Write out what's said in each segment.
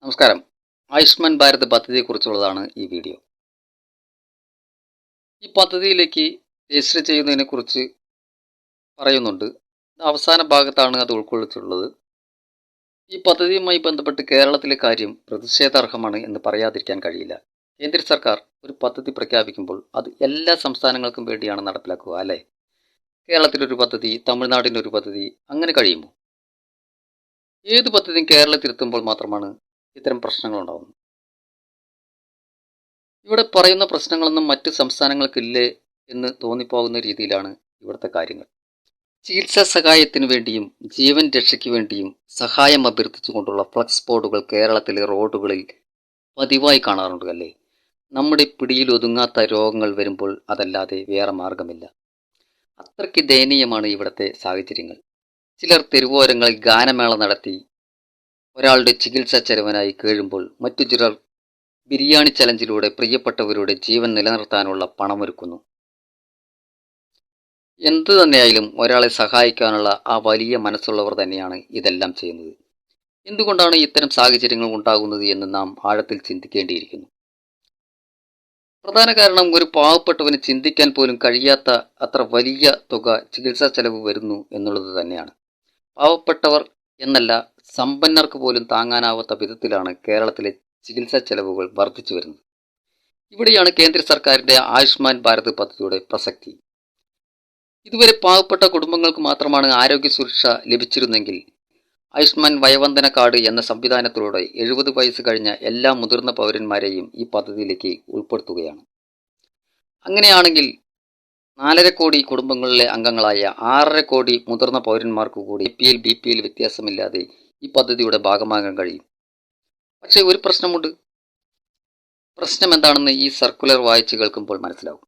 നമസ്കാരം. ആയുഷ്മാൻ ഭാരത് പദ്ധതിയെക്കുറിച്ചുള്ളതാണ് ഈ വീഡിയോ. ഈ പദ്ധതിയിലേക്ക് രജിസ്റ്റർ ചെയ്യുന്നതിനെക്കുറിച്ച് പറയുന്നുണ്ട്. അവസാന ഭാഗത്താണ് അത് ഉൾക്കൊള്ളിച്ചിട്ടുള്ളത്. ഈ പദ്ധതിയുമായി ബന്ധപ്പെട്ട് കേരളത്തിലെ കാര്യം പ്രതിഷേധാർഹമാണ് എന്ന് പറയാതിരിക്കാൻ കഴിയില്ല. കേന്ദ്ര സർക്കാർ ഒരു പദ്ധതി പ്രഖ്യാപിക്കുമ്പോൾ അത് എല്ലാ സംസ്ഥാനങ്ങൾക്കും വേണ്ടിയാണ് നടപ്പിലാക്കുക, അല്ലേ? കേരളത്തിലൊരു പദ്ധതി, തമിഴ്നാടിനൊരു പദ്ധതി, അങ്ങനെ കഴിയുമോ? ഏത് പദ്ധതിയും കേരളത്തിലെത്തുമ്പോൾ മാത്രമാണ് ഇത്തരം പ്രശ്നങ്ങൾ ഉണ്ടാകുന്നത്. ഇവിടെ പറയുന്ന പ്രശ്നങ്ങളൊന്നും മറ്റ് സംസ്ഥാനങ്ങൾക്കില്ലേ എന്ന് തോന്നിപ്പോകുന്ന രീതിയിലാണ് ഇവിടുത്തെ കാര്യങ്ങൾ. ചികിത്സാ സഹായത്തിനു വേണ്ടിയും ജീവൻ രക്ഷയ്ക്ക് വേണ്ടിയും സഹായം അഭ്യർത്ഥിച്ചുകൊണ്ടുള്ള ഫ്ലക്സ് ബോർഡുകൾ കേരളത്തിലെ റോഡുകളിൽ പതിവായി കാണാറുണ്ട്, അല്ലേ? നമ്മുടെ പിടിയിൽ ഒതുങ്ങാത്ത രോഗങ്ങൾ വരുമ്പോൾ അതല്ലാതെ വേറെ മാർഗമില്ല. അത്രയ്ക്ക് ദയനീയമാണ് ഇവിടുത്തെ സാഹചര്യങ്ങൾ. ചിലർ തെരുവോരങ്ങളിൽ ഗാനമേള നടത്തി ഒരാളുടെ ചികിത്സാ ചെലവിനായി കേഴുമ്പോൾ മറ്റു ചിലർ ബിരിയാണി ചലഞ്ചിലൂടെ പ്രിയപ്പെട്ടവരുടെ ജീവൻ നിലനിർത്താനുള്ള പണമൊരുക്കുന്നു. എന്തു തന്നെയായാലും ഒരാളെ സഹായിക്കാനുള്ള ആ വലിയ മനസ്സുള്ളവർ തന്നെയാണ് ഇതെല്ലാം ചെയ്യുന്നത്. എന്തുകൊണ്ടാണ് ഇത്തരം സാഹചര്യങ്ങൾ ഉണ്ടാകുന്നത് എന്ന് നാം ആഴത്തിൽ ചിന്തിക്കേണ്ടിയിരിക്കുന്നു. പ്രധാന കാരണം ഒരു പാവപ്പെട്ടവന് ചിന്തിക്കാൻ പോലും കഴിയാത്ത അത്ര വലിയ തുക ചികിത്സാ ചെലവ് വരുന്നു എന്നുള്ളത് തന്നെയാണ്. പാവപ്പെട്ടവർ എന്നല്ല, സമ്പന്നർക്ക് പോലും താങ്ങാനാവാത്ത വിധത്തിലാണ് കേരളത്തിലെ ചികിത്സാ ചെലവുകൾ വർദ്ധിച്ചു വരുന്നത്. ഇവിടെയാണ് കേന്ദ്ര സർക്കാരിൻ്റെ ആയുഷ്മാൻ ഭാരത് പദ്ധതിയുടെ പ്രസക്തി. ഇതുവരെ പാവപ്പെട്ട കുടുംബങ്ങൾക്ക് മാത്രമാണ് ആരോഗ്യ സുരക്ഷ ലഭിച്ചിരുന്നെങ്കിൽ ആയുഷ്മാൻ വയോവന്ദന കാർഡ് എന്ന സംവിധാനത്തിലൂടെ 70 വയസ്സ് കഴിഞ്ഞ എല്ലാ മുതിർന്ന പൗരന്മാരെയും ഈ പദ്ധതിയിലേക്ക് ഉൾപ്പെടുത്തുകയാണ്. അങ്ങനെയാണെങ്കിൽ 4.5 കോടി കുടുംബങ്ങളിലെ അംഗങ്ങളായ 6.5 കോടി മുതിർന്ന പൗരന്മാർക്ക് കൂടി APL BPL വ്യത്യാസമില്ലാതെ ഈ പദ്ധതിയുടെ ഭാഗമാകാൻ കഴിയും. പക്ഷേ ഒരു പ്രശ്നമുണ്ട്. പ്രശ്നം എന്താണെന്ന് ഈ സർക്കുലർ വായിച്ച് കേൾക്കുമ്പോൾ മനസ്സിലാവും.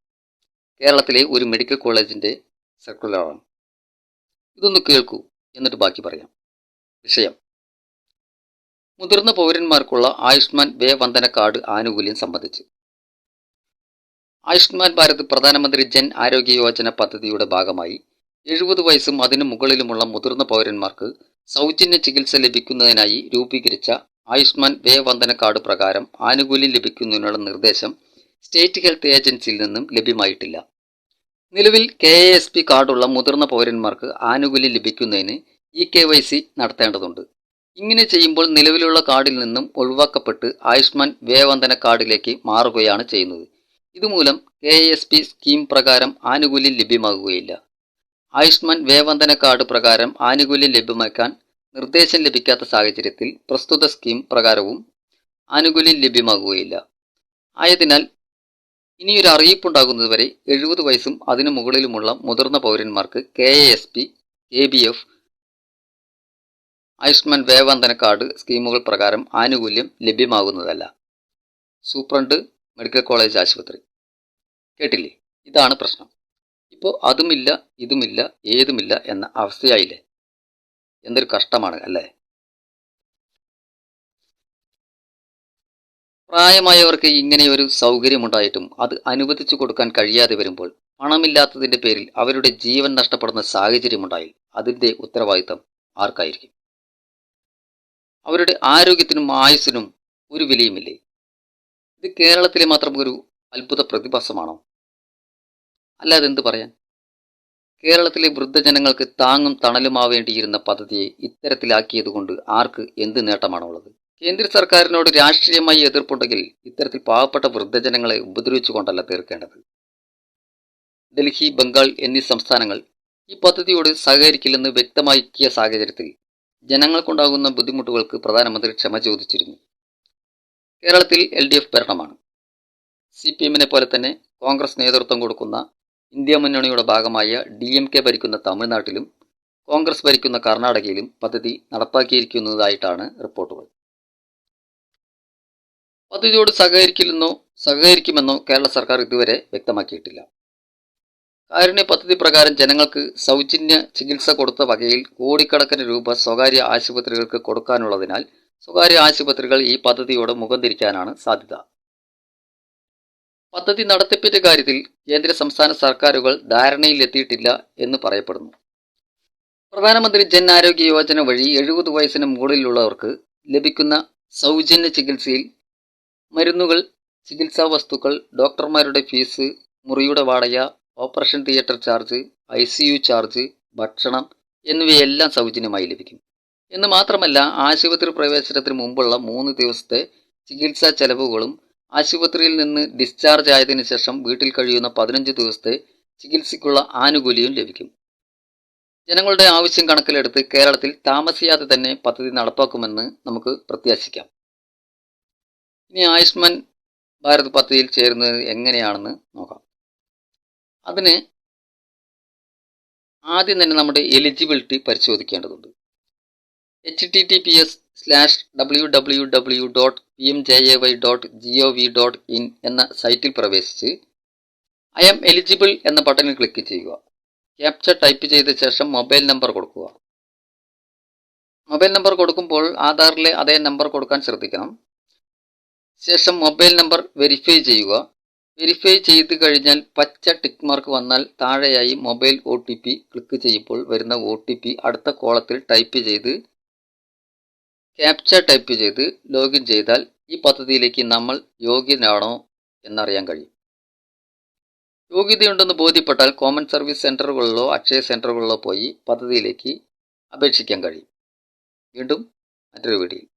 കേരളത്തിലെ ഒരു മെഡിക്കൽ കോളേജിൻ്റെ സർക്കുലറാണ്. ഇതൊന്ന് കേൾക്കൂ, എന്നിട്ട് ബാക്കി പറയാം. വിഷയം: മുതിർന്ന പൗരന്മാർക്കുള്ള ആയുഷ്മാൻ വയോവന്ദന കാർഡ് ആനുകൂല്യം സംബന്ധിച്ച്. ആയുഷ്മാൻ ഭാരത് പ്രധാനമന്ത്രി ജൻ ആരോഗ്യ യോജന പദ്ധതിയുടെ ഭാഗമായി 70 വയസ്സും അതിനു മുകളിലുമുള്ള മുതിർന്ന പൗരന്മാർക്ക് സൗജന്യ ചികിത്സ ലഭിക്കുന്നതിനായി രൂപീകരിച്ച ആയുഷ്മാൻ വയോവന്ദന കാർഡ് പ്രകാരം ആനുകൂല്യം ലഭിക്കുന്നതിനുള്ള നിർദ്ദേശം സ്റ്റേറ്റ് ഹെൽത്ത് ഏജൻസിയിൽ നിന്നും ലഭ്യമായിട്ടില്ല. നിലവിൽ KASP കാർഡുള്ള മുതിർന്ന പൗരന്മാർക്ക് ആനുകൂല്യം ലഭിക്കുന്നതിന് EKYC നടത്തേണ്ടതുണ്ട്. ഇങ്ങനെ ചെയ്യുമ്പോൾ നിലവിലുള്ള കാർഡിൽ നിന്നും ഒഴിവാക്കപ്പെട്ട് ആയുഷ്മാൻ വയോവന്ദന കാർഡിലേക്ക് മാറുകയാണ് ചെയ്യുന്നത്. ഇതുമൂലം KASP സ്കീം പ്രകാരം ആനുകൂല്യം ലഭ്യമാകുകയില്ല. ആയുഷ്മാൻ വയോവന്ദന കാർഡ് പ്രകാരം ആനുകൂല്യം ലഭ്യമാക്കാൻ നിർദ്ദേശം ലഭിക്കാത്ത സാഹചര്യത്തിൽ പ്രസ്തുത സ്കീം പ്രകാരവും ആനുകൂല്യം ലഭ്യമാകുകയില്ല. ആയതിനാൽ ഇനിയൊരു അറിയിപ്പുണ്ടാകുന്നതുവരെ 70 വയസ്സും അതിനു മുകളിലുമുള്ള മുതിർന്ന പൗരന്മാർക്ക് KASP, KBF, Ayushman Vayovandana card സ്കീമുകൾ പ്രകാരം ആനുകൂല്യം ലഭ്യമാകുന്നതല്ല. സൂപ്രണ്ട്, മെഡിക്കൽ കോളേജ് ആശുപത്രി. കേട്ടില്ലേ? ഇതാണ് പ്രശ്നം. ഇപ്പോൾ അതുമില്ല, ഇതുമില്ല, ഏതുമില്ല എന്ന അവസ്ഥയായില്ലേ? എന്തൊരു കഷ്ടമാണ്, അല്ലേ? പ്രായമായവർക്ക് ഇങ്ങനെയൊരു സൗകര്യമുണ്ടായിട്ടും അത് അനുവദിച്ചു കൊടുക്കാൻ കഴിയാതെ വരുമ്പോൾ പണമില്ലാത്തതിൻ്റെ പേരിൽ അവരുടെ ജീവൻ നഷ്ടപ്പെടുന്ന സാഹചര്യമുണ്ടായി അതിൻ്റെ ഉത്തരവാദിത്തം ആർക്കായിരിക്കും? അവരുടെ ആരോഗ്യത്തിനും ആയുസ്സിനും ഒരു വിലയുമില്ലേ? ഇത് കേരളത്തിലെ മാത്രം ഒരു അത്ഭുത പ്രതിഭാസമാണോ? അല്ലാതെ എന്ത് പറയാൻ? കേരളത്തിലെ വൃദ്ധജനങ്ങൾക്ക് താങ്ങും തണലുമാവേണ്ടിയിരുന്ന പദ്ധതിയെ ഇത്തരത്തിലാക്കിയതുകൊണ്ട് ആർക്ക് എന്ത് നേട്ടമാണുള്ളത്? കേന്ദ്ര സർക്കാരിനോട് രാഷ്ട്രീയമായി എതിർപ്പുണ്ടെങ്കിൽ ഇത്തരത്തിൽ പാവപ്പെട്ട വൃദ്ധജനങ്ങളെ ഉപദ്രവിച്ചുകൊണ്ടല്ല തീർക്കേണ്ടത്. ഡൽഹി, ബംഗാൾ എന്നീ സംസ്ഥാനങ്ങൾ ഈ പദ്ധതിയോട് സഹകരിക്കില്ലെന്ന് വ്യക്തമാക്കിയ സാഹചര്യത്തിൽ ജനങ്ങൾക്കുണ്ടാകുന്ന ബുദ്ധിമുട്ടുകൾക്ക് പ്രധാനമന്ത്രി ക്ഷമ ചോദിച്ചിരുന്നു. കേരളത്തിൽ LDF ഭരണമാണ്. CPM-നെ പോലെ തന്നെ കോൺഗ്രസ് നേതൃത്വം കൊടുക്കുന്ന ഇന്ത്യ മുന്നണിയുടെ ഭാഗമായ DMK ഭരിക്കുന്ന തമിഴ്നാട്ടിലും കോൺഗ്രസ് ഭരിക്കുന്ന കർണാടകയിലും പദ്ധതി നടപ്പാക്കിയിരിക്കുന്നതായിട്ടാണ് റിപ്പോർട്ടുകൾ. പദ്ധതിയോട് സഹകരിക്കുമെന്നോ കേരള സർക്കാർ ഇതുവരെ വ്യക്തമാക്കിയിട്ടില്ല. കാരുണ്യ പദ്ധതി പ്രകാരം ജനങ്ങൾക്ക് സൗജന്യ ചികിത്സ കൊടുത്ത വകയിൽ കോടിക്കണക്കിന് രൂപ സ്വകാര്യ ആശുപത്രികൾക്ക് കൊടുക്കാനുള്ളതിനാൽ സ്വകാര്യ ആശുപത്രികൾ ഈ പദ്ധതിയോട് മുഖം തിരിക്കാനാണ് സാധ്യത. പദ്ധതി നടത്തിപ്പിന്റെ കാര്യത്തിൽ കേന്ദ്ര സംസ്ഥാന സർക്കാരുകൾ ധാരണയിലെത്തിയിട്ടില്ല എന്ന് പറയപ്പെടുന്നു. പ്രധാനമന്ത്രി ജൻ ആരോഗ്യ യോജന വഴി 70 വയസ്സിന് മുകളിലുള്ളവർക്ക് ലഭിക്കുന്ന സൗജന്യ ചികിത്സയിൽ മരുന്നുകൾ, ചികിത്സാ വസ്തുക്കൾ, ഡോക്ടർമാരുടെ ഫീസ്, മുറിയുടെ വാടക, operation theatre charge, ICU charge, ഭക്ഷണം എന്നിവയെല്ലാം സൗജന്യമായി ലഭിക്കും. എന്ന് മാത്രമല്ല, ആശുപത്രി പ്രവേശനത്തിന് മുമ്പുള്ള 3 ദിവസത്തെ ചികിത്സാ ചെലവുകളും ആശുപത്രിയിൽ നിന്ന് ഡിസ്ചാർജ് ആയതിനു ശേഷം വീട്ടിൽ കഴിയുന്ന 15 ദിവസത്തെ ചികിത്സയ്ക്കുള്ള ആനുകൂല്യവും ലഭിക്കും. ജനങ്ങളുടെ ആവശ്യം കണക്കിലെടുത്ത് കേരളത്തിൽ താമസിയാതെ തന്നെ പദ്ധതി നടപ്പാക്കുമെന്ന് നമുക്ക് പ്രത്യാശിക്കാം. ഇനി ആയുഷ്മാൻ ഭാരത് പദ്ധതിയിൽ ചേരുന്നത് എങ്ങനെയാണെന്ന് നോക്കാം. അതിന് ആദ്യം തന്നെ നമ്മുടെ എലിജിബിലിറ്റി പരിശോധിക്കേണ്ടതുണ്ട്. https://www.pmjay.gov.in എന്ന സൈറ്റിൽ പ്രവേശിച്ച് ഐ ആം എലിജിബിൾ എന്ന ബട്ടണിൽ ക്ലിക്ക് ചെയ്യുക. ക്യാപ്ച ടൈപ്പ് ചെയ്ത ശേഷം മൊബൈൽ നമ്പർ കൊടുക്കുക. മൊബൈൽ നമ്പർ കൊടുക്കുമ്പോൾ ആധാറിലെ അതേ നമ്പർ കൊടുക്കാൻ ശ്രദ്ധിക്കണം. ശേഷം മൊബൈൽ നമ്പർ വെരിഫൈ ചെയ്യുക. വെരിഫൈ ചെയ്ത് കഴിഞ്ഞാൽ പച്ച ടിക്ക് മാർക്ക് വന്നാൽ താഴെയായി മൊബൈൽ OTP ക്ലിക്ക് ചെയ്യുമ്പോൾ വരുന്ന OTP അടുത്ത കോളത്തിൽ ടൈപ്പ് ചെയ്ത് ക്യാപ്ച ടൈപ്പ് ചെയ്ത് ലോഗിൻ ചെയ്താൽ ഈ പദ്ധതിയിലേക്ക് നമ്മൾ യോഗ്യനാണോ എന്നറിയാൻ കഴിയും. യോഗ്യതയുണ്ടെന്ന് ബോധ്യപ്പെട്ടാൽ കോമൺ സർവീസ് സെൻ്ററുകളിലോ അക്ഷയ സെൻ്ററുകളിലോ പോയി പദ്ധതിയിലേക്ക് അപേക്ഷിക്കാൻ കഴിയും. വീണ്ടും മറ്റൊരു വീഡിയോയിൽ